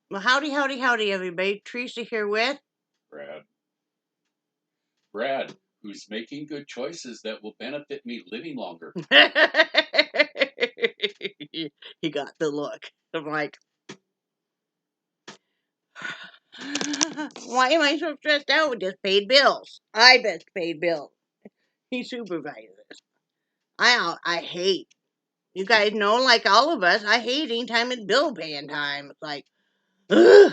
Well, howdy, howdy, howdy, everybody. Teresa here with Brad. Brad, who's making good choices that will benefit me living longer. He got the look. I'm like, why am I so stressed out with just paid bills? I best paid bills. He supervises. I hate. You guys know, like all of us, I hate anytime it's bill paying time. It's like, ugh.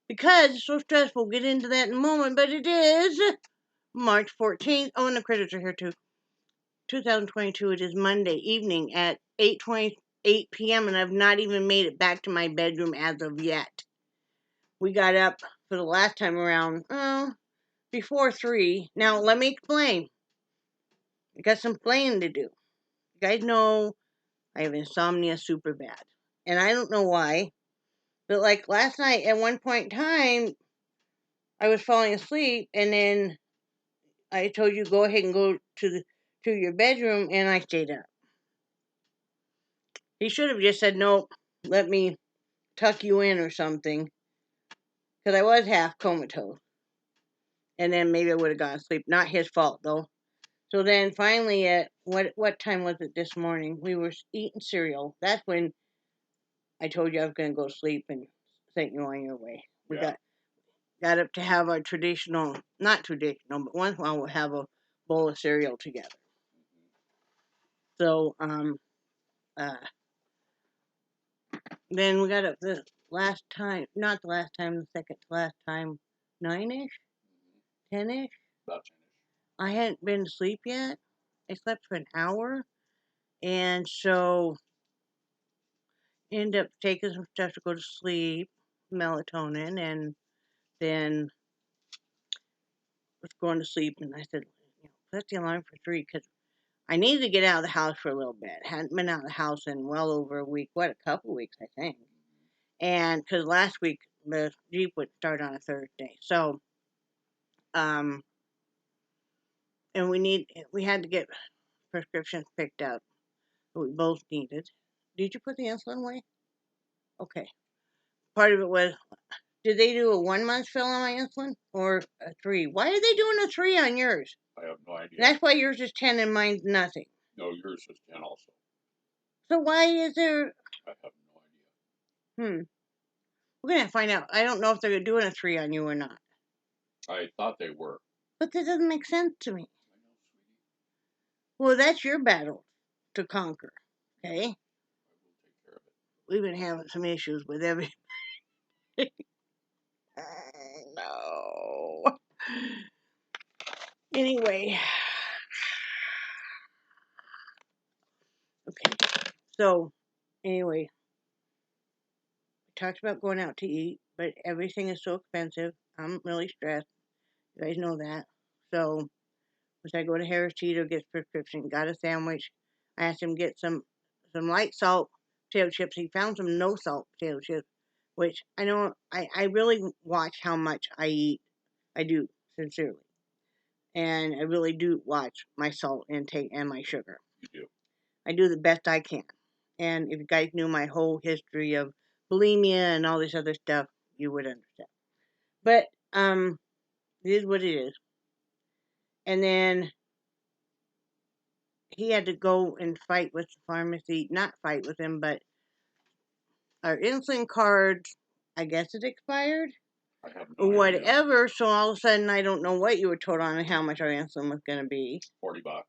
Because it's so stressful. We'll get into that in a moment, but it is March 14th. Oh, and the critters are here too. 2022. It is Monday evening at 8:28 p.m. and I've not even made it back to my bedroom as of yet. We got up for the last time around before 3. Now let me explain. I got some explaining to do. You guys know I have insomnia super bad, and I don't know why, but like last night at one point in time, I was falling asleep, and then I told you go ahead and go to your bedroom, and I stayed up. He should have just said, nope, let me tuck you in or something. Because I was half comatose. And then maybe I would have gone to sleep. Not his fault, though. So then finally at, what time was it this morning? We were eating cereal. That's when I told you I was going to go to sleep and sent you on your way. We got up to have our traditional, not traditional, but once in a while we'll have a bowl of cereal together. So, then we got up the last time, not the last time, the second to last time, 9-ish, 10-ish. About 10-ish. I hadn't been to sleep yet. I slept for an hour, and so ended up taking some stuff to go to sleep, melatonin, and then was going to sleep. And I said, put the alarm for 3 because I needed to get out of the house for a little bit. Hadn't been out of the house in well over a week. What, a couple weeks, I think. And because last week the Jeep would start on a Thursday, so and we had to get prescriptions picked up that we both needed. Did you put the insulin away? Okay. Part of it was, did they do a 1 month fill on my insulin or a 3? Why are they doing a 3 on yours? I have no idea. That's why yours is 10 and mine's nothing. No, yours is 10 also. So why is there? I have no idea. We're gonna find out. I don't know if they're doing a 3 on you or not. I thought they were. But that doesn't make sense to me. I know, sweetie. Well, that's your battle to conquer. Okay. I will take care of it. We've been having some issues with every. No. Anyway. Okay. So, anyway, we talked about going out to eat, but everything is so expensive. I'm really stressed. You guys know that. So, as I go to Harris Teeter, get prescription, got a sandwich. I asked him to get some light salt potato chips. He found some no salt potato chips, which I know I really watch how much I eat. I do, sincerely. And I really do watch my salt intake and my sugar. You do. I do the best I can. And if you guys knew my whole history of bulimia and all this other stuff, you would understand. But it is what it is. And then he had to go and fight with the pharmacy, not fight with him, but our insulin cards, I guess it expired. I have no idea. Whatever. So all of a sudden, I don't know what you were told on how much our insulin was going to be. $40.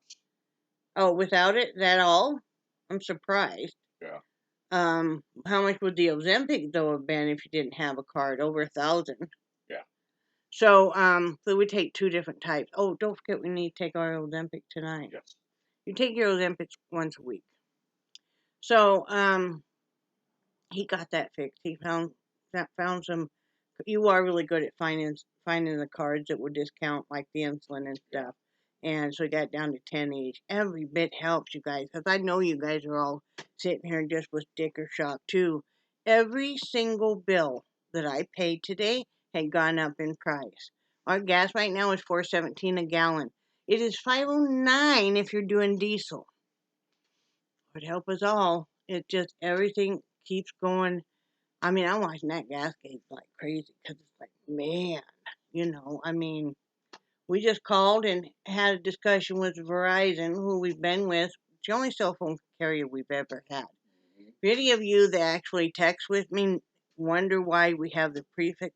Oh, without it, that all? I'm surprised. Yeah. How much would the Ozempic though have been if you didn't have a card? Over 1,000. Yeah. So, so we take 2 different types. Oh, don't forget we need to take our Ozempic tonight. Yes. You take your Ozempic once a week. So, he got that fixed. He found some. You are really good at finding the cards that would discount like the insulin and stuff. And so he got down to 10 each. Every bit helps, you guys, because I know you guys are all sitting here just with sticker shock too. Every single bill that I paid today had gone up in price. Our gas right now is $4.17 a gallon. It is $5.09 if you're doing diesel. It would help us all. It just, everything keeps going I mean, I'm watching that gas gauge like crazy because it's like, man, I mean, we just called and had a discussion with Verizon, who we've been with. It's the only cell phone carrier we've ever had. If any of you that actually text with me wonder why we have the prefix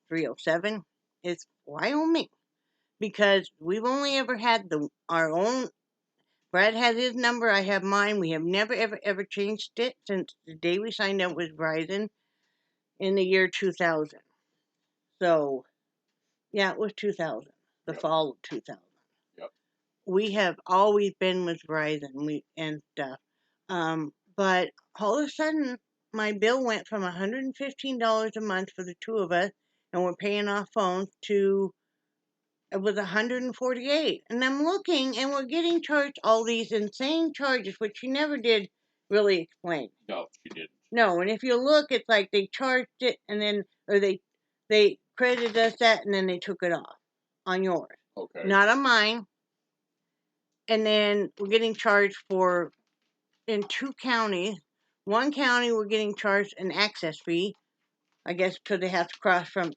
307, it's Wyoming. Because we've only ever had our own. Brad has his number, I have mine. We have never, ever, ever changed it since the day we signed up with Verizon in the year 2000. So, yeah, it was 2000, the fall of 2000. Yep. We have always been with Verizon and stuff. But all of a sudden, my bill went from $115 a month for the two of us, and we're paying off phones, to it was 148. And I'm looking, and we're getting charged all these insane charges, which she never did really explain. No, she didn't. No, and if you look, it's like they charged it, and then, or they credited us that, and then they took it off on yours. Okay. Not on mine. And then we're getting charged for, in two counties. One county, we're getting charged an access fee, I guess, because they have to cross from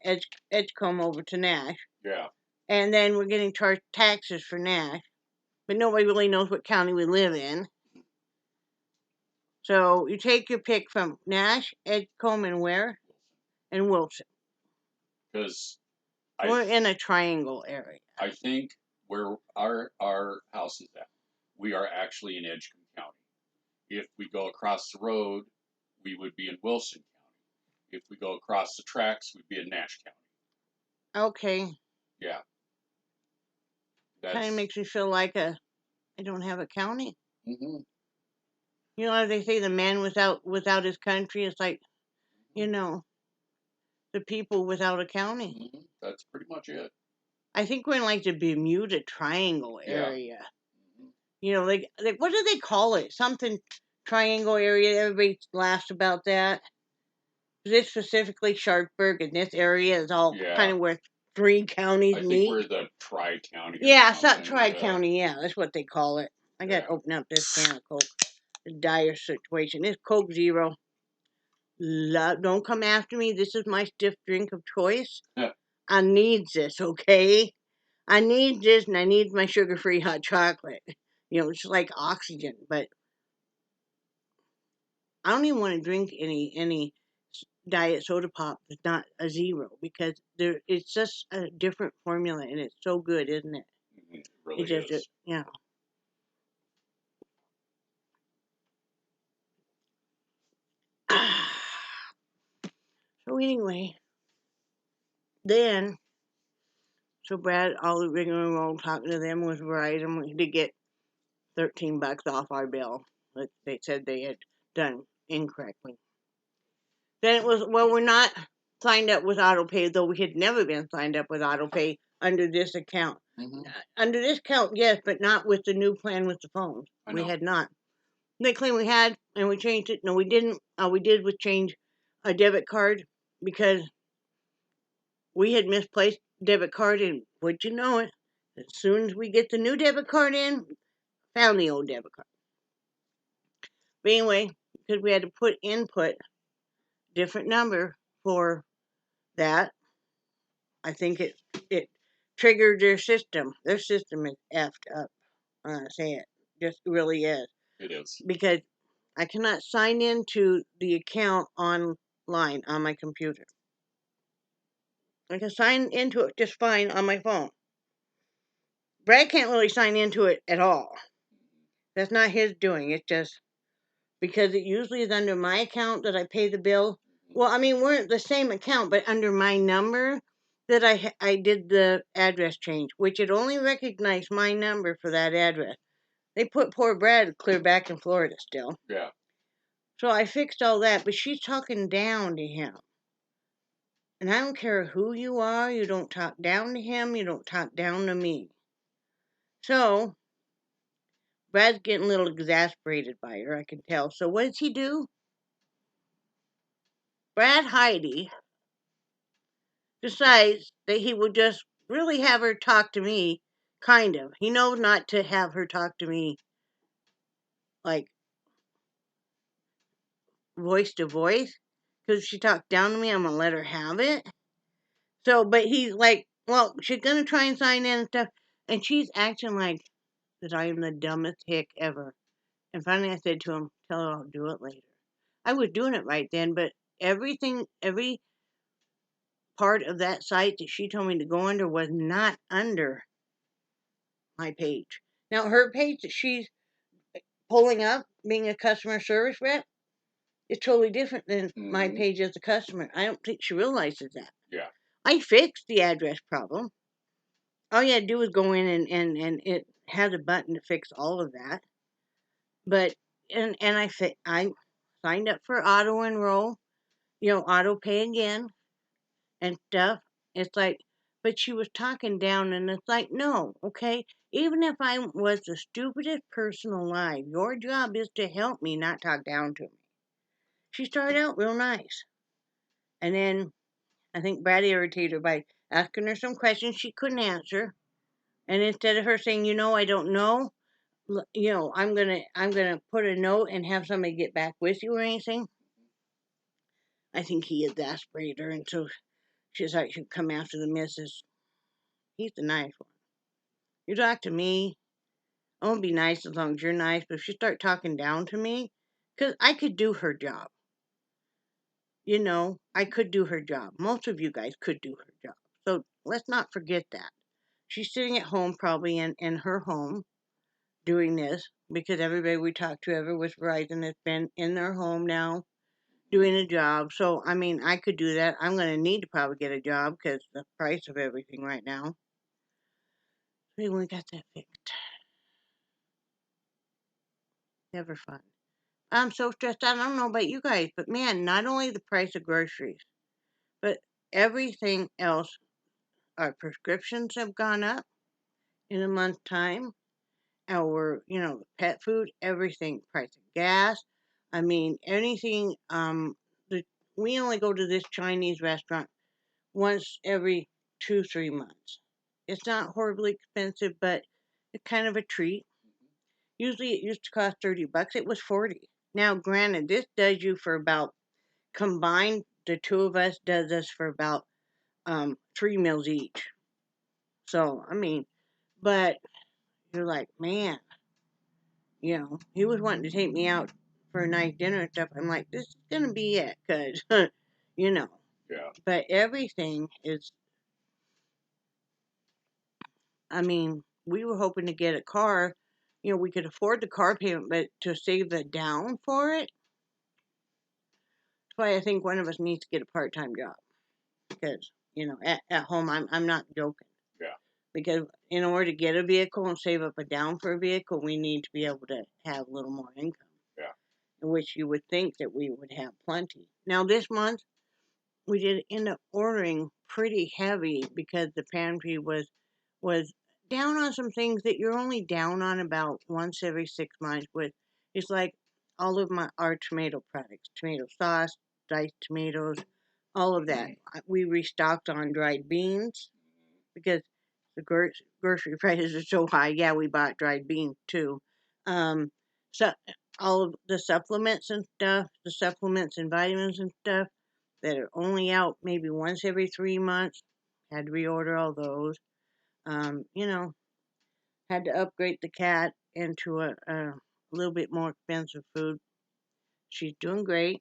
Edgecombe over to Nash. Yeah. And then we're getting charged taxes for Nash. But nobody really knows what county we live in. So you take your pick from Nash, Edgecombe, and where? And Wilson. Because we're in a triangle area. I think where our house is at, we are actually in Edgecombe County. If we go across the road, we would be in Wilson County. If we go across the tracks, we'd be in Nash County. Okay. Yeah. Kind of makes me feel like I don't have a county. Mm-hmm. You know, as they say, the man without his country is like, the people without a county. Mm-hmm. That's pretty much it. I think we're in like the Bermuda Triangle area. Yeah. Mm-hmm. Like what do they call it? Something triangle area. Everybody laughs about that. This specifically Sharpsburg, and this area is all kind of where three counties meet. I think we're the Tri-County. Yeah, Tri-County. Yeah, that's what they call it. I got to open up this can of Coke. A dire situation. It's Coke Zero. Don't come after me. This is my stiff drink of choice. Yeah. I need this, okay? I need this, and I need my sugar-free hot chocolate. It's like oxygen, but I don't even want to drink any diet soda pop that's not a zero, because it's just a different formula, and it's so good, isn't it? It really is. Yeah. So anyway, then, Brad, all the rigmarole talking to them was Verizon. We did get $13 off our bill that they said they had done incorrectly. Then it was, well, we're not signed up with autopay, though we had never been signed up with autopay under this account. Mm-hmm. Under this account, yes, but not with the new plan with the phones. We had not. They claim we had, and we changed it. No, we didn't. All we did was change a debit card, because we had misplaced debit card, and would you know it, as soon as we get the new debit card in, found the old debit card. But anyway, because we had to input different number for that, I think it triggered their system. Their system is effed up. I say it. Just really is. It is. Because I cannot sign into the account online on my computer. I can sign into it just fine on my phone. Brad can't really sign into it at all. That's not his doing. It's just because it usually is under my account that I pay the bill. Well, I mean, we're the same account, but under my number that I did the address change, which it only recognized my number for that address. They put poor Brad clear back in Florida still. Yeah. So I fixed all that, but she's talking down to him. And I don't care who you are, you don't talk down to him, you don't talk down to me. So Brad's getting a little exasperated by her, I can tell. So what does he do? Brad Heidi decides that he will just really have her talk to me, kind of. He knows not to have her talk to me like voice to voice, because she talked down to me, I'm gonna let her have it. So, but he's like, well, she's gonna try and sign in and stuff, and she's acting like that I am the dumbest hick ever. And finally, I said to him, "Tell her I'll do it later." I was doing it right then, but every part of that site that she told me to go under was not under my page. Now, her page that she's pulling up, being a customer service rep, is totally different than my page as a customer. I don't think she realizes that. Yeah. I fixed the address problem. All you had to do was go in and it has a button to fix all of that. But and I signed up for auto enroll, auto pay again and stuff. It's like, but she was talking down, and it's like, no, okay. Even if I was the stupidest person alive, your job is to help me, not talk down to me. She started out real nice, and then I think Brad irritated her by asking her some questions she couldn't answer, and instead of her saying, I don't know, I'm gonna put a note and have somebody get back with you or anything. I think he exasperated her, and so she's like, she'd come after the missus. He's the nice one. You talk to me, I'm gonna be nice as long as you're nice. But if you start talking down to me, because I could do her job. I could do her job. Most of you guys could do her job. So let's not forget that. She's sitting at home, probably in her home, doing this because everybody we talked to ever with Verizon has been in their home now doing a job. So, I mean, I could do that. I'm going to need to probably get a job because the price of everything right now. We only got that fixed. Never fun. I'm so stressed out. I don't know about you guys, but man, not only the price of groceries, but everything else. Our prescriptions have gone up in a month's time. Our, pet food, everything, price of gas. I mean, anything. We only go to this Chinese restaurant once every 2-3 months. It's not horribly expensive, but it's kind of a treat. Usually, it used to cost $30. It was 40. Now, granted, this does you for about combined. The two of us does us for about 3 meals each. So I mean, but you're like, man, he was wanting to take me out for a nice dinner and stuff. I'm like, this is gonna be it, cause Yeah. But everything is. I mean, we were hoping to get a car. We could afford the car payment, but to save the down for it, that's why I think one of us needs to get a part-time job. Because at home, I'm not joking. Yeah. Because in order to get a vehicle and save up a down for a vehicle, we need to be able to have a little more income. Yeah. In which you would think that we would have plenty. Now this month, we did end up ordering pretty heavy because the pantry was down on some things that you're only down on about once every 6 months. With it's like all of our tomato products, tomato sauce, diced tomatoes, all of that. We restocked on dried beans because the grocery prices are so high. Yeah, we bought dried beans too. So all of the supplements and stuff, the supplements and vitamins and stuff that are only out maybe once every 3 months. Had to reorder all those. Had to upgrade the cat into a little bit more expensive food. She's doing great.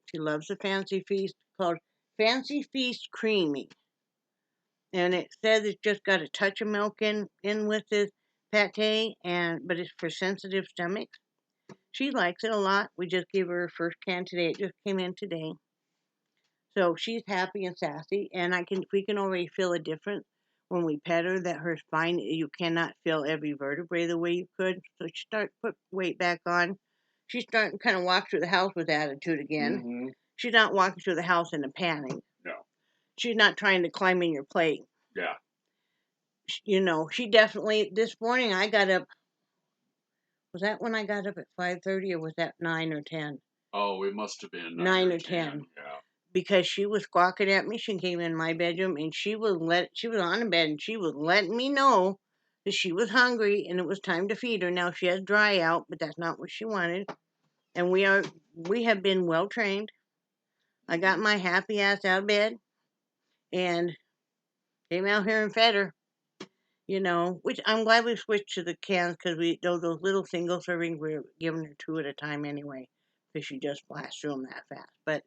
She loves the Fancy Feast called Fancy Feast Creamy. And it says it's just got a touch of milk in with this pate, but it's for sensitive stomachs. She likes it a lot. We just gave her first can today. It just came in today. So she's happy and sassy, and we can already feel a difference when we pet her that her spine, you cannot feel every vertebrae the way you could. So she starts put weight back on. She's starting to kind of walk through the house with attitude again. Mm-hmm. She's not walking through the house in a panic. No. She's not trying to climb in your plate. Yeah. She definitely, this morning I got up, was that when I got up at 5:30 or was that 9 or 10? Oh, it must have been 9 or 10. Yeah. Because she was squawking at me. She came in my bedroom and she was on the bed and she was letting me know that she was hungry and it was time to feed her. Now she has dry out, but that's not what she wanted. And we have been well trained. I got my happy ass out of bed and came out here and fed her. Which I'm glad we switched to the cans because those little single servings we were giving her 2 at a time anyway because she just blasts through them that fast. But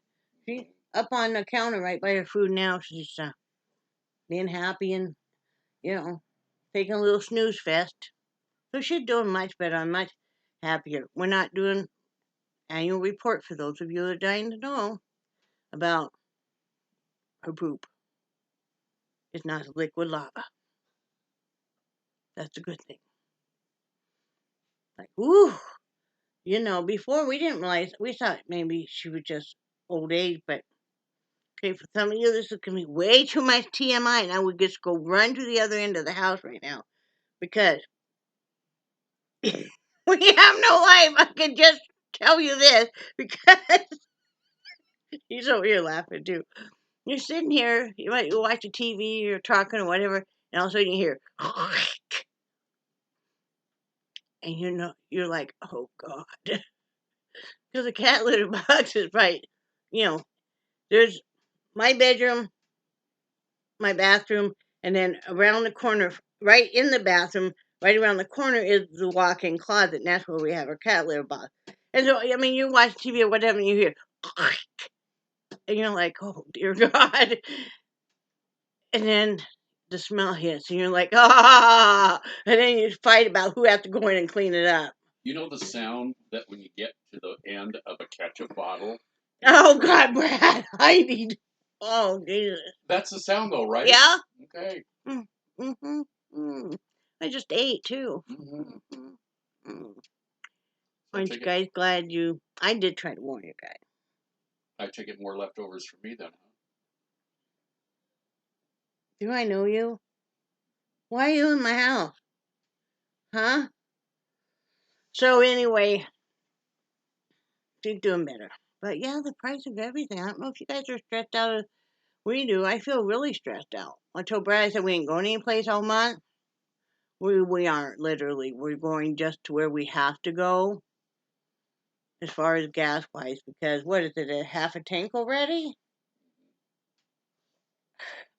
she's up on the counter right by her food now. She's being happy and taking a little snooze fest. So she's doing much better. I'm much happier. We're not doing annual report for those of you that are dying to know about her poop. It's not liquid lava. That's a good thing. Like, woo! Before we didn't realize, we thought maybe she was just old age, but okay, for some of you, this is going to be way too much TMI, and I would just go run to the other end of the house right now because we have no life. I can just tell you this because he's over here laughing too. You're sitting here, you might watch a TV, you're talking or whatever, and all of a sudden you hear, and you're like, oh God. Because the cat litter box is right, there's my bedroom, my bathroom, and then around the corner, right in the bathroom, right around the corner is the walk-in closet, and that's where we have our cat litter box. And so, you watch TV or whatever, and you hear, and you're like, oh dear God. And then the smell hits, and you're like, ah, and then you fight about who has to go in and clean it up. You know the sound that when you get to the end of a ketchup bottle? Oh God, Brad, I need. Oh Jesus. That's the sound, though, right? Yeah. Okay. Mm-hmm. Mm. I just ate too. Aren't you guys glad you? I did try to warn you guys. I take it more leftovers for me then, huh? Do I know you? Why are you in my house? Huh? So anyway, she's doing better. But yeah, the price of everything. I don't know if you guys are stressed out as we do. I feel really stressed out. I told Brad, I said we ain't going anyplace all month. We aren't literally. We're going just to where we have to go as far as gas wise because what is it, a half a tank already?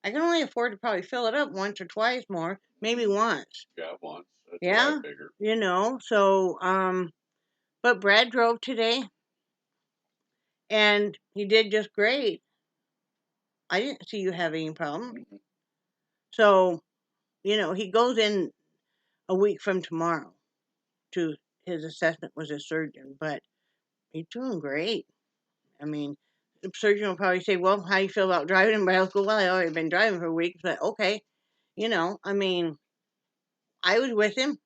I can only afford to probably fill it up once or twice more, maybe once. Yeah, once. That's Yeah, what I figured. But Brad drove today, and he did just great. I didn't see you have any problem. Mm-hmm. So, he goes in a week from tomorrow to his assessment with his surgeon, but he's doing great. I mean, the surgeon will probably say, well, how do you feel about driving? But I'll go, well, I've already been driving for a week, but okay. I mean, I was with him.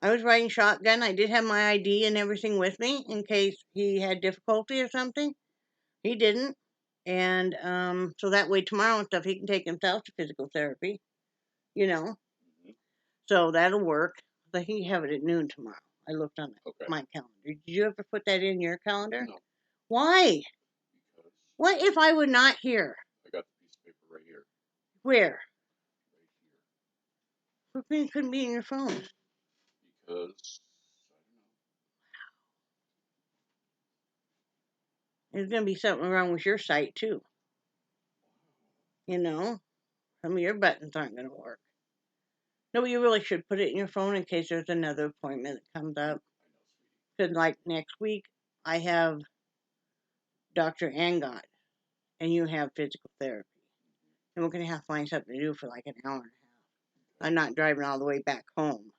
I was riding shotgun. I did have my ID and everything with me in case he had difficulty or something. He didn't. And so that way tomorrow and stuff, he can take himself to physical therapy, you know. Mm-hmm. So that'll work. But he have it at noon tomorrow. I looked on my calendar. Did you ever put that in your calendar? No. Why? Because what if I were not here? I got the piece of paper right here. Where? Right here. It couldn't be in your phone. Because There's going to be something wrong with your site, too. Some of your buttons aren't going to work. No, you really should put it in your phone in case there's another appointment that comes up. Because, like, next week, I have Dr. Angot, and you have physical therapy. And we're going to have to find something to do for like an hour and a half. I'm not driving all the way back home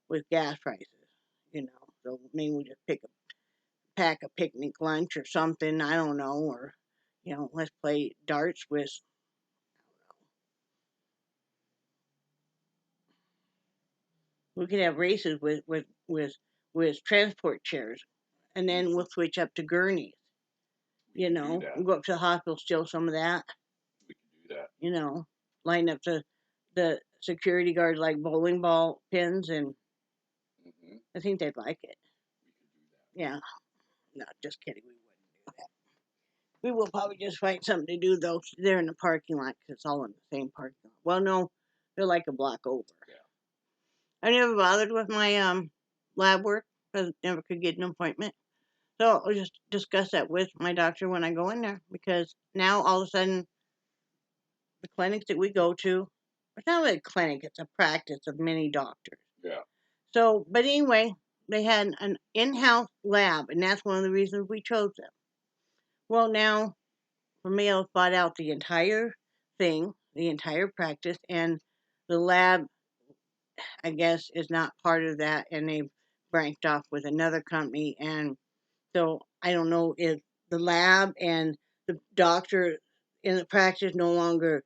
with gas prices, So maybe we just pack a picnic lunch or something, I don't know, or, let's play darts with, we could have races with transport chairs, and then we'll switch up to gurneys. We'll go up to the hospital, steal some of that. We can do that. Line up the security guards like bowling ball pins, and I think they'd like it. We can do that. Yeah. No, just kidding. We wouldn't do that. We will probably just find something to do, though. They're in the parking lot because it's all in the same parking lot. Well, no, they're like a block over. Yeah. I never bothered with my lab work because I never could get an appointment. So I'll just discuss that with my doctor when I go in there because now all of a sudden the clinics that we go to, it's not really a clinic, it's a practice of many doctors. Yeah. So, but anyway, they had an in-house lab, and that's one of the reasons we chose them. Well, now Romeo bought out the entire thing, the entire practice, and the lab, I guess, is not part of that, and they've branched off with another company. And so I don't know if the lab and the doctor in the practice no longer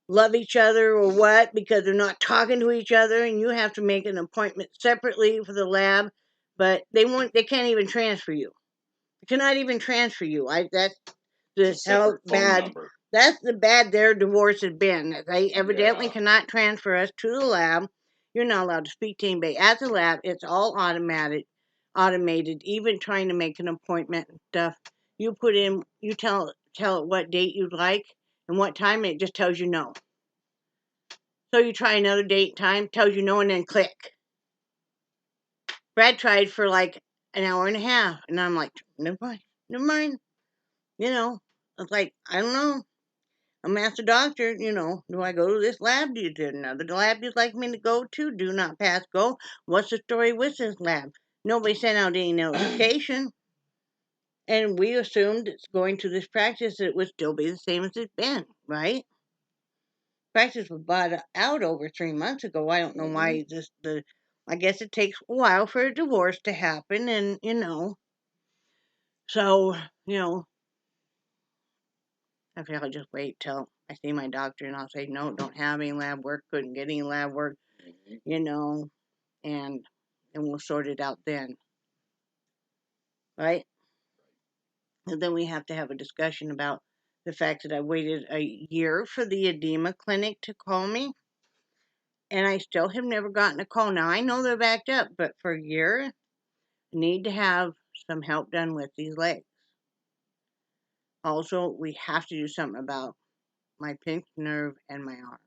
love each other or what because they're not talking to each other, and you have to make an appointment separately for the lab, but they can't even transfer you. They cannot even transfer you. That's It's a how separate phone bad. number. That's the bad their divorce has been. They evidently Yeah. cannot transfer us to the lab. You're not allowed to speak to anybody at the lab. It's all automated. Even trying to make an appointment and stuff, you put in, you tell it what date you'd like and what time, and it just tells you no. So you try another date and time, tells you no, and then click. Brad tried for like an hour and a half, and I'm like, never mind, never mind. You know, it's like, I don't know. I'm asked the doctor, do I go to this lab? Do you do another lab you'd like me to go to? Do not pass go. What's the story with this lab? Nobody sent out any notification. And we assumed it's going to this practice, it would still be the same as it's been, right? Practice was bought out over 3 months ago. I don't know why I guess it takes a while for a divorce to happen, and so I feel I'll just wait till I see my doctor and I'll say, no, don't have any lab work, couldn't get any lab work, and we'll sort it out then. Right? And then we have to have a discussion about the fact that I waited a year for the edema clinic to call me, and I still have never gotten a call. Now, I know they're backed up, but for a year, I need to have some help done with these legs. Also, we have to do something about my pinched nerve and my arms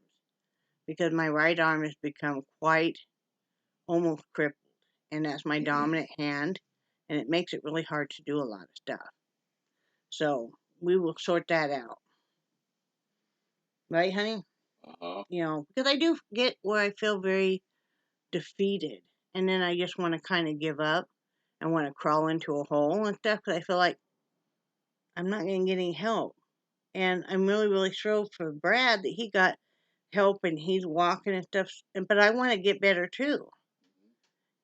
because my right arm has become quite almost crippled, and that's my dominant hand, and it makes it really hard to do a lot of stuff. So we will sort that out. Right, honey? Uh-huh. Because I do get where I feel very defeated, and then I just want to kind of give up and want to crawl into a hole and stuff because I feel like I'm not going to get any help. And I'm really, really thrilled for Brad that he got help and he's walking and stuff, but I want to get better too.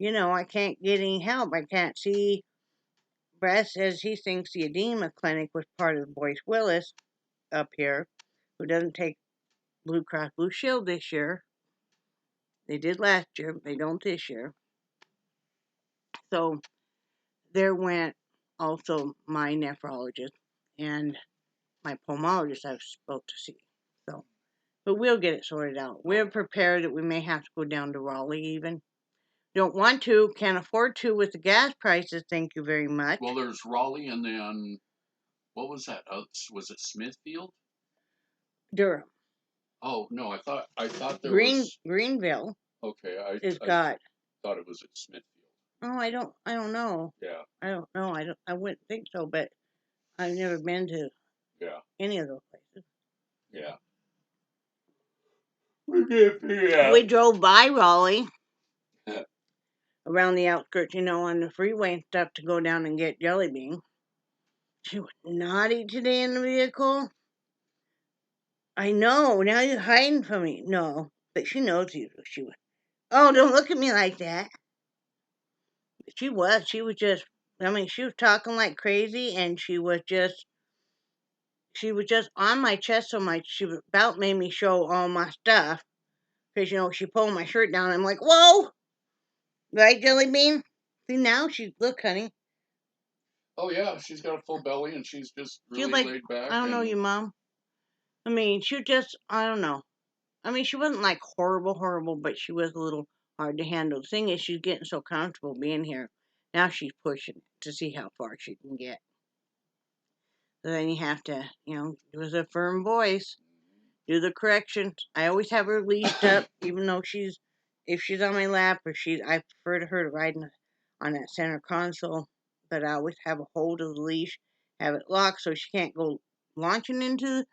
I can't get any help. I can't see. Brad says he thinks the edema clinic was part of Boyce Willis up here, who doesn't take Blue Cross Blue Shield this year. They did last year, but they don't this year. So there went also my nephrologist and my pulmonologist I was supposed to see. So, but we'll get it sorted out. We're prepared that we may have to go down to Raleigh even. Don't want to, can't afford to with the gas prices. Thank you very much. Well, there's Raleigh, and then what was that? Was it Smithfield? Durham. Oh no, I thought there was Greenville. Okay, I thought it was at Smithfield. Oh, I don't know. Yeah. I don't know. I wouldn't think so, but I've never been to any of those places. Yeah. We can't figure out. We drove by Raleigh around the outskirts, on the freeway and stuff to go down and get Jellybean. She was naughty today in the vehicle. I know. Now you're hiding from me. No, but she knows she was. Oh, don't look at me like that. She was. She was just. I mean, she was talking like crazy, and she was just on my chest so much. She about made me show all my stuff because she pulled my shirt down. I'm like, whoa, right, Jellybean? See now look, honey. Oh yeah, she's got a full belly and she's just really laid back. I don't know you, Mom. I mean, she just, I don't know. I mean, she wasn't like horrible, but she was a little hard to handle. The thing is, she's getting so comfortable being here. Now she's pushing to see how far she can get. So then you have to, use a firm voice, do the corrections. I always have her leashed up, even though if she's on my lap or I prefer her to ride on that center console but I always have a hold of the leash, have it locked so she can't go launching into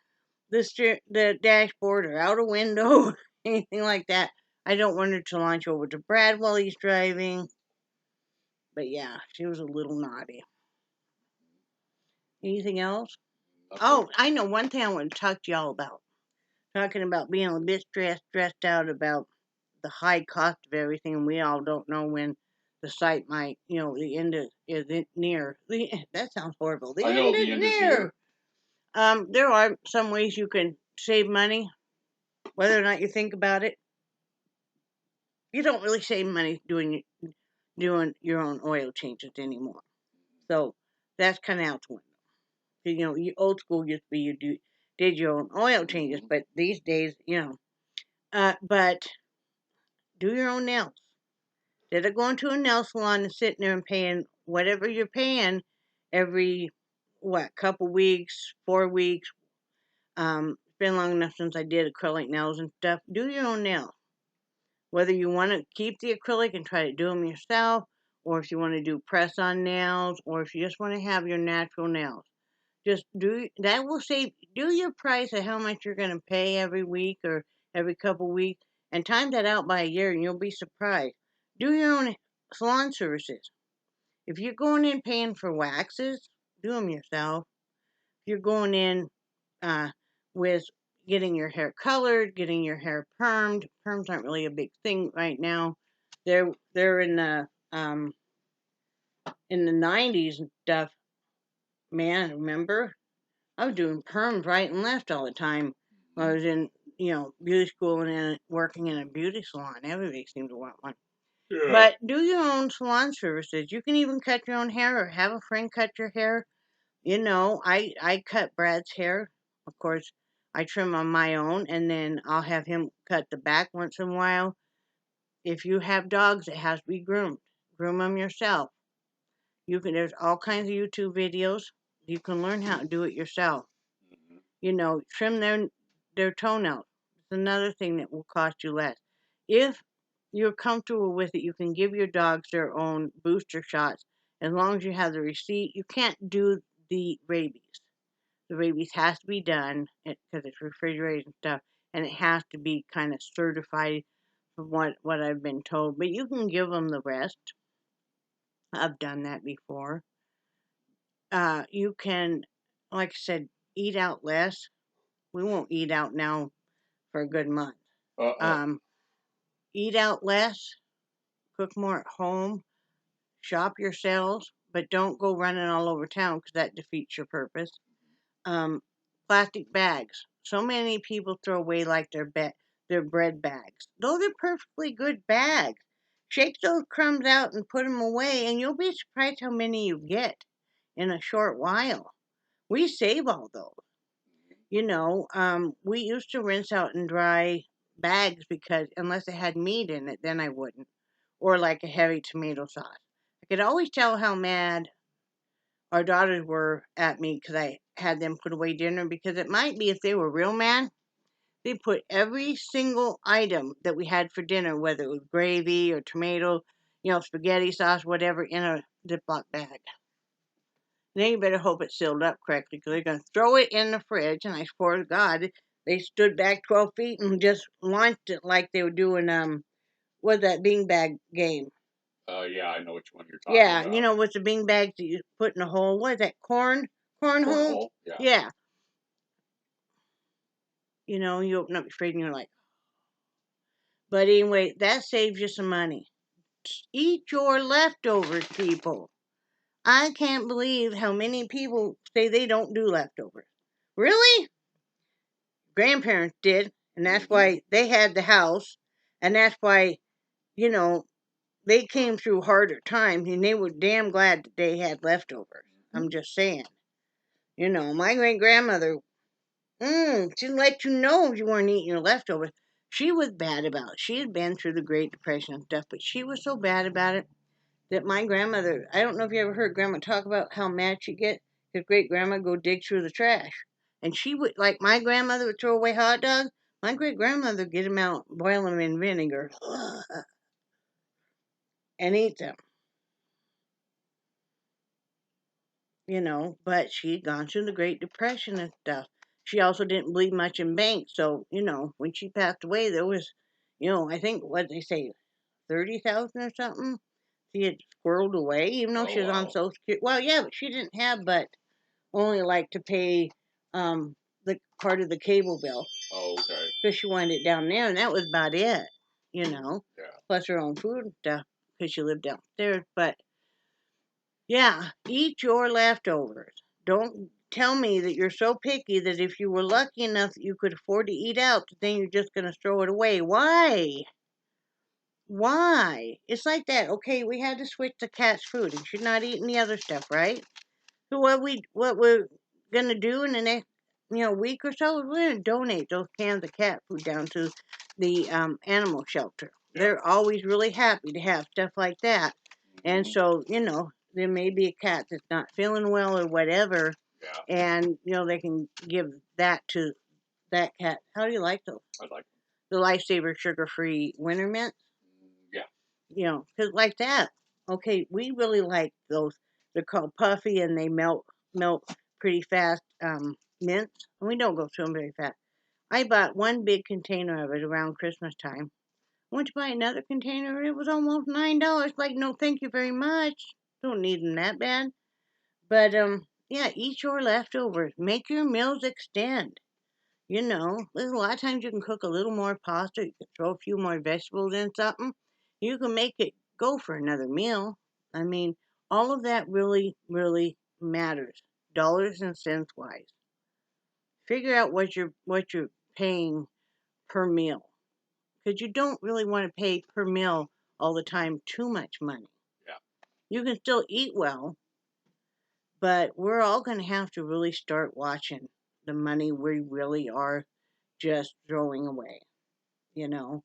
the dashboard or out a window, anything like that. I don't want her to launch over to Brad while he's driving. But yeah, she was a little naughty. Anything else? Oh, I know one thing I want to talk to y'all about. Talking about being a bit stressed out about the high cost of everything, and we all don't know when the site might, the end is near. That sounds horrible. The end is near. There are some ways you can save money, whether or not you think about it. You don't really save money doing your own oil changes anymore. So that's kind of out the window. Old school used to be you did your own oil changes, but these days, but do your own nails. Instead of going to a nail salon and sitting there and paying whatever you're paying every couple weeks, 4 weeks. It's been long enough since I did acrylic nails and stuff. Do your own nails. Whether you want to keep the acrylic and try to do them yourself, or if you want to do press-on nails, or if you just want to have your natural nails. Just that will save. Do your price of how much you're going to pay every week or every couple weeks, and time that out by a year, and you'll be surprised. Do your own salon services. If you're going in paying for waxes, do them yourself. If you're going in with getting your hair colored, getting your hair permed. Perms aren't really a big thing right now. They're in the 90s and stuff. Man, remember? I was doing perms right and left all the time. I was in, beauty school and then working in a beauty salon. Everybody seemed to want one. Yeah. But do your own salon services. You can even cut your own hair or have a friend cut your hair. I cut Brad's hair. Of course, I trim on my own, and then I'll have him cut the back once in a while. If you have dogs, it has to be groomed. Groom them yourself. There's all kinds of YouTube videos. You can learn how to do it yourself. Trim their toenails. It's another thing that will cost you less. If you're comfortable with it, you can give your dogs their own booster shots as long as you have the receipt. You can't do the rabies. The rabies has to be done because it's refrigerated and stuff, and it has to be kind of certified from what I've been told. But you can give them the rest. I've done that before. You can, like I said, eat out less. We won't eat out now for a good month. Eat out less, cook more at home, shop yourselves, but don't go running all over town because that defeats your purpose. Plastic bags. So many people throw away like their bread bags. Those are perfectly good bags. Shake those crumbs out and put them away, and you'll be surprised how many you get in a short while. We save all those. We used to rinse out and dry bags because unless it had meat in it, then I wouldn't. Or like a heavy tomato sauce. I could always tell how mad our daughters were at me because I had them put away dinner, because it might be if they were real mad, they put every single item that we had for dinner, whether it was gravy or tomato, spaghetti sauce, whatever, in a Ziploc bag. Then you better hope it's sealed up correctly because they're going to throw it in the fridge, and I swear to God, they stood back 12 feet and just launched it like they were doing, what's that beanbag game? Yeah, I know which one you're talking about. Yeah, with the beanbags that you put in a hole. What is that, cornhole? Yeah. You open up your fridge and you're like, but anyway, that saves you some money. Eat your leftovers, people. I can't believe how many people say they don't do leftovers. Really? Grandparents did, and that's why they had the house, and that's why, they came through harder times, and they were damn glad that they had leftovers. I'm just saying. My great-grandmother, she'd let you know if you weren't eating your leftovers. She was bad about it. She had been through the Great Depression and stuff, but she was so bad about it that my grandmother, I don't know if you ever heard Grandma talk about how mad she'd get if great-grandma go dig through the trash. And she would, like my grandmother would throw away hot dogs, my great-grandmother would get them out, boil them in vinegar, and eat them. but she'd gone through the Great Depression and stuff. She also didn't believe much in banks, so when she passed away, there was, I think what they say, 30,000 or something. She had squirreled away, even though Oh she was on wow. Social Security. Well, yeah, but she didn't have but only like to pay the part of the cable bill Oh, okay. because she wanted it down there, and that was about it, Yeah. plus her own food and stuff because she lived downstairs. But yeah, eat your leftovers. Don't tell me that you're so picky that if you were lucky enough that you could afford to eat out, then you're just going to throw it away. Why? Why? It's like that. Okay, we had to switch to cat's food, and she's not eating the other stuff, right? So what we're gonna do in the next week or so is we're gonna donate those cans of cat food down to the animal shelter. Yeah. They're always really happy to have stuff like that, and Mhm. so there may be a cat that's not feeling well or whatever, Yeah. and they can give that to that cat. How do you like those? I like The Lifesaver sugar-free winter mint. Yeah. Because like that. Okay, we really like those. They're called puffy and they melt pretty fast. Mints, and we don't go through them very fast. I bought one big container of it around Christmas time. Went to buy another container, and it was almost $9. Like, no, thank you very much. Don't need them that bad. But yeah, eat your leftovers. Make your meals extend. There's a lot of times you can cook a little more pasta, you can throw a few more vegetables in something. You can make it go for another meal. I mean, all of that really, really matters, dollars and cents wise. Figure out what you're paying per meal, because you don't really want to pay per meal all the time too much money. Yeah. You can still eat well, but we're all going to have to really start watching the money we really are just throwing away. You know,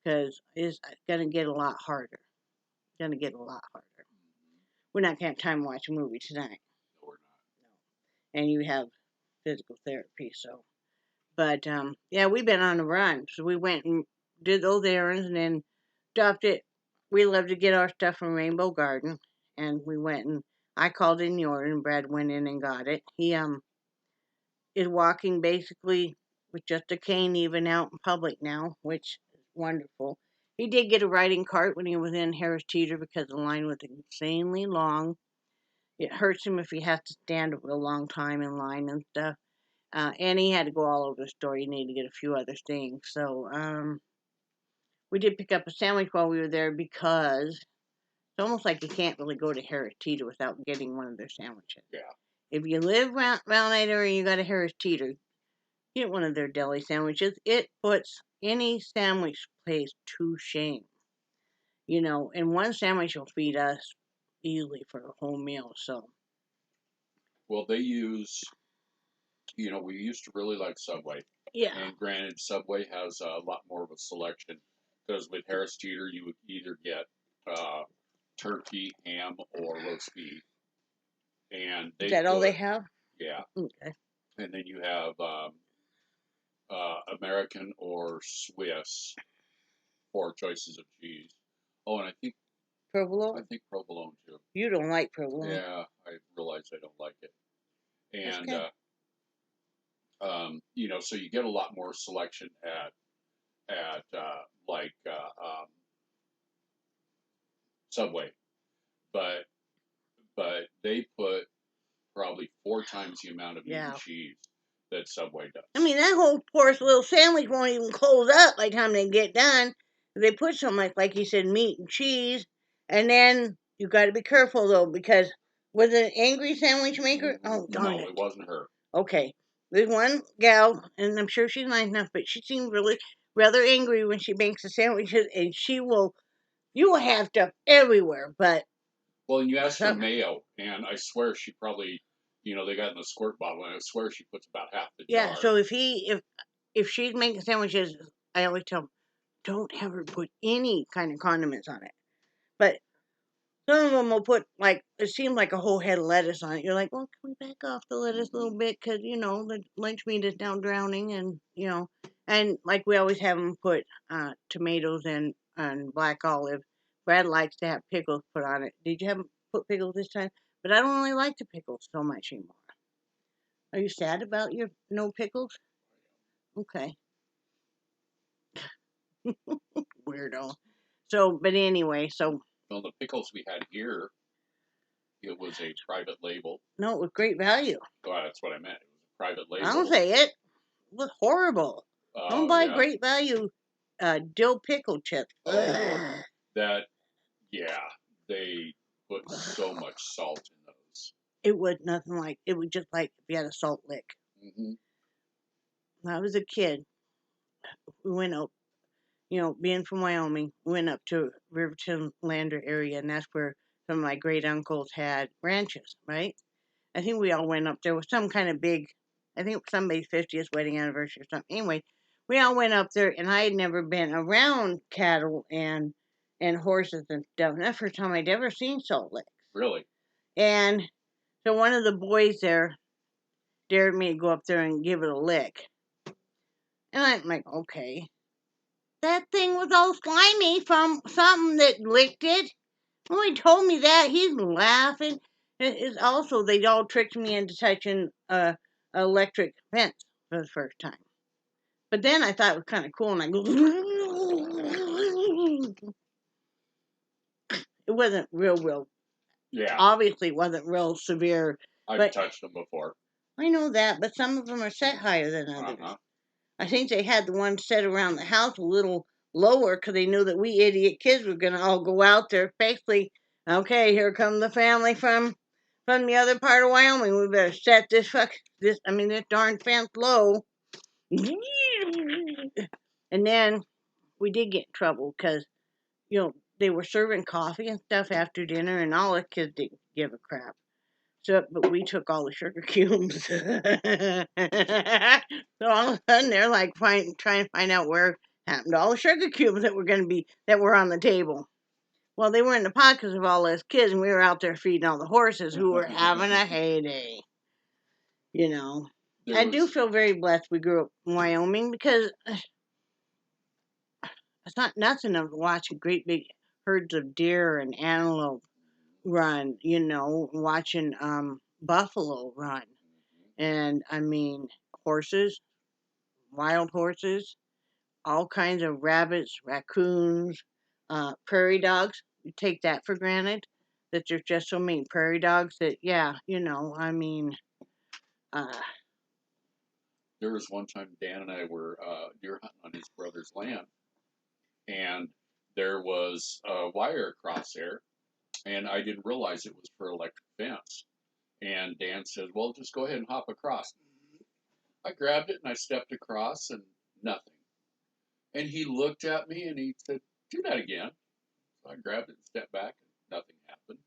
because it's going to get a lot harder. Going to get a lot harder. We're not going to have time to watch a movie tonight. No, we're not. No. And you have physical therapy, so. But yeah, we've been on a run. So we went and did those errands and then stopped it. We love to get our stuff from Rainbow Garden, and we went and I called in the order, and Brad went in and got it. He is walking basically with just a cane even out in public now, which is wonderful. He did get a riding cart when he was in Harris Teeter because the line was insanely long. It hurts him if he has to stand a real long time in line and stuff. And he had to go all over the store. He needed to get a few other things. So we did pick up a sandwich while we were there because it's almost like you can't really go to Harris Teeter without getting one of their sandwiches. Yeah. If you live around that area and you got a Harris Teeter, get one of their deli sandwiches. It puts any sandwich place to shame. And one sandwich will feed us easily for a whole meal. So, Well, they use. We used to really like Subway, yeah. and granted, Subway has a lot more of a selection because with Harris Teeter, you would either get turkey, ham, or roast beef, and Is that all they have? Yeah. Okay. And then you have American or Swiss for choices of cheese. Oh, and I think Provolone? provolone too. You don't like provolone. Yeah, I realize I don't like it. That's And good. so you get a lot more selection at Subway, but they put probably 4 times the amount of meat Yeah. and cheese that Subway does. I mean, that whole porous little sandwich won't even close up by the time they get done. They put so much, like you said, meat and cheese. And then you got to be careful, though, because was it an angry sandwich maker? Oh, darn No, it. it wasn't her. Okay. There's one gal, and I'm sure she's nice enough, but she seemed really rather angry when she makes the sandwiches, and you will have stuff everywhere, but. Well, and you asked for mayo, and I swear she probably, they got in the squirt bottle, and I swear she puts about half the jar. Yeah, so if she's making sandwiches, I always tell them, don't ever put any kind of condiments on it. But some of them will put, like, it seems like a whole head of lettuce on it. You're like, well, can we back off the lettuce a little bit? Because, the lunch meat is now drowning. And like we always have them put tomatoes and black olive. Brad likes to have pickles put on it. Did you have them put pickles this time? But I don't really like the pickles so much anymore. Are you sad about your no pickles? Okay, weirdo. So, but anyway, so Well, the pickles we had here, it was a private label. no, it was great value. Well, that's what I meant. It was a private I don't label. say it. It was horrible. Don't Oh buy yeah. great value dill pickle chips. Oh, that yeah. They put so much salt in those. It was nothing like. It was just like if you had a salt lick. Hmm. When I was a kid, we went up. Being from Wyoming, we went up to Riverton Lander area, and that's where some of my great uncles had ranches. Right. I think we all went up there with some kind of big. I think it was somebody's 50th wedding anniversary or something. Anyway, we all went up there, and I had never been around cattle and horses and stuff. And that's the first time I'd ever seen salt licks. Really? And so one of the boys there dared me to go up there and give it a lick. And I'm like, okay. That thing was all slimy from something that licked it. When he told me that, he's laughing. It's also, they all tricked me into touching a electric fence for the first time. But then I thought it was kind of cool, and I go. It wasn't real. Yeah. Obviously, it wasn't real severe. I've touched them before. I know that, but some of them are set higher than others. Uh-huh. I think they had the ones set around the house a little lower because they knew that we idiot kids were going to all go out there. Basically, okay, here come the family from the other part of Wyoming. We better set this darn fence low. And then we did get in trouble because, they were serving coffee and stuff after dinner, and all the kids didn't give a crap. So, but we took all the sugar cubes. So all of a sudden, they're like trying to find out where happened to all the sugar cubes that were on the table. Well, they were in the pockets of all those kids, and we were out there feeding all the horses who were having a heyday. I do feel very blessed we grew up in Wyoming because it's not nothing of watching great big herds of deer and antelope run, watching buffalo run. And I mean, horses, wild horses, all kinds of rabbits, raccoons, prairie dogs. You take that for granted that there's just so many prairie dogs that, There was one time Dan and I were deer hunting on his brother's land, and there was a wire across there, and I didn't realize it was for electric fence. And Dan said, "Well, just go ahead and hop across." I grabbed it and I stepped across, and nothing. And he looked at me and he said, "Do that again." So I grabbed it and stepped back, and nothing happened.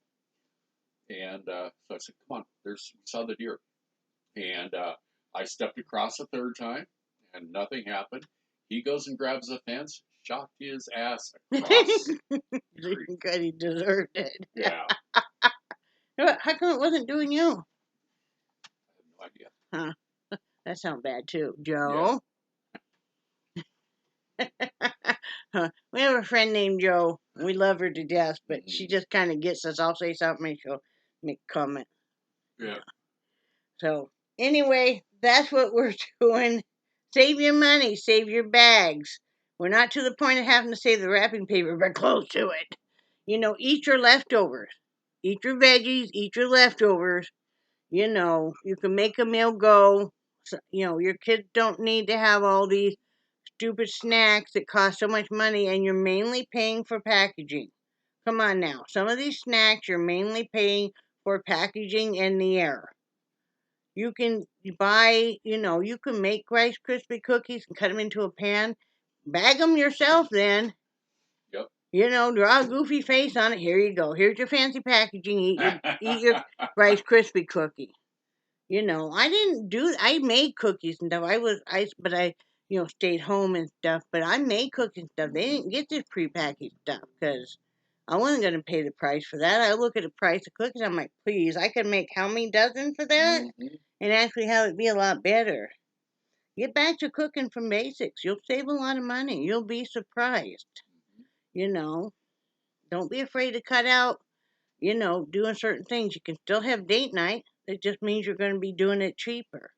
And so I said, "Come on, we saw the deer." And I stepped across a third time, and nothing happened. He goes and grabs the fence, shot his ass across. Good, he deserved it. Yeah. How come it wasn't doing you? I have no idea. Huh. That sounds bad too. Joe? Yeah. We have a friend named Joe. We love her to death, but she just kind of gets us. I'll say something and she'll make a comment. Yeah. So, anyway, that's what we're doing. Save your money, save your bags. We're not to the point of having to save the wrapping paper, but close to it. Eat your leftovers. Eat your veggies, eat your leftovers. You can make a meal go. So, your kids don't need to have all these stupid snacks that cost so much money, and you're mainly paying for packaging. Come on now. Some of these snacks you're mainly paying for packaging and the air. You can buy, you can make Rice Krispie cookies and cut them into a pan. Bag them yourself then. Yep. Draw a goofy face on it. Here you go. Here's your fancy packaging. Eat your Rice Krispie cookie. I made cookies and stuff. But I stayed home and stuff. But I made cookies and stuff. They didn't get this prepackaged stuff because I wasn't going to pay the price for that. I look at the price of cookies. I'm like, please, I can make how many dozen for that? Mm-hmm. And actually have it be a lot better. Get back to cooking from basics. You'll save a lot of money. You'll be surprised. Don't be afraid to cut out, doing certain things. You can still have date night. It just means you're going to be doing it cheaper.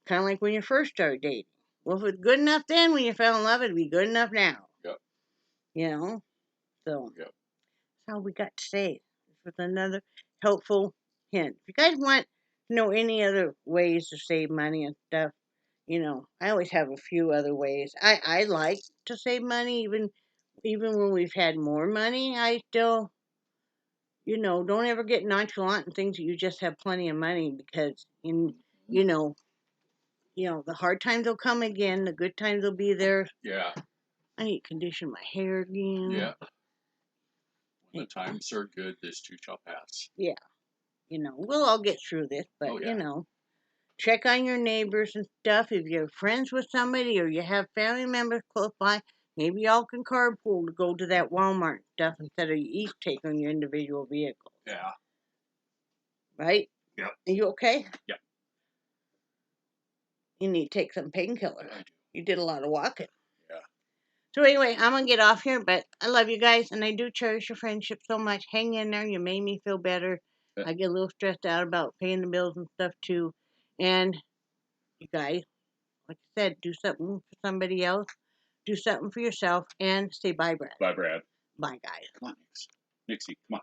Kind of like when you first started dating. Well, if it's good enough then when you fell in love, it'd be good enough now. Yep. So Yep. that's all we got to say. This was another helpful hint. If you guys want to know any other ways to save money and stuff, I always have a few other ways. I like to save money even when we've had more money. I still, don't ever get nonchalant and think that you just have plenty of money because you know, the hard times will come again, the good times will be there. Yeah. I need to condition my hair again. Yeah. When the times are good, this too shall pass. Yeah. We'll all get through this, but Oh, yeah. check on your neighbors and stuff. If you're friends with somebody or you have family members close by, maybe y'all can carpool to go to that Walmart stuff instead of you each taking your individual vehicle. Yeah. Right? Yep. Are you okay? Yep. You need to take some painkillers. I do. You did a lot of walking. Yeah. So anyway, I'm going to get off here, but I love you guys, and I do cherish your friendship so much. Hang in there. You made me feel better. Yeah. I get a little stressed out about paying the bills and stuff, too. And you guys, like I said, do something for somebody else. Do something for yourself, and say bye, Brad. Bye, Brad. Bye, guys. Come on, Nixie. Come on.